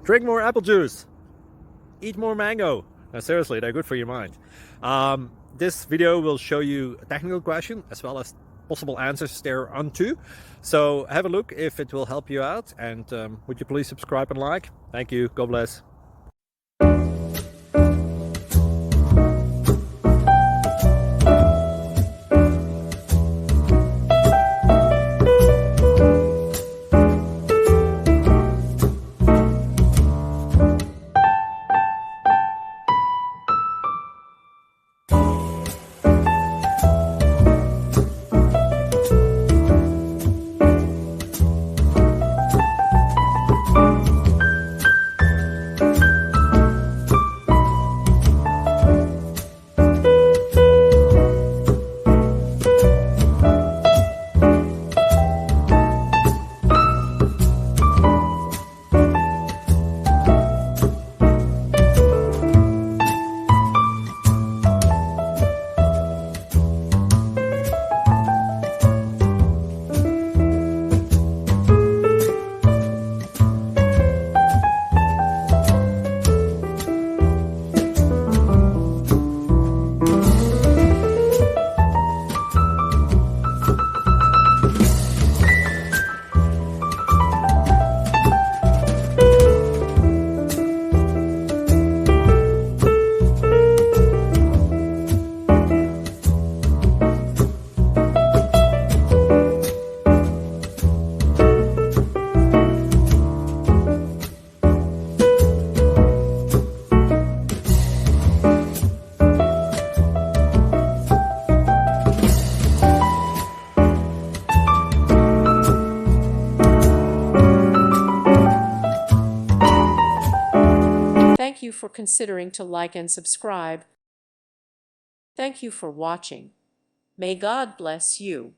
Drink more apple juice. Eat more mango. Now seriously, they're good for your mind. This video will show you a technical question as well as possible answers thereunto. So have a look if it will help you out, and would you please subscribe and like? Thank you. God bless. Thank you for considering to like and subscribe. Thank you for watching. May God bless you.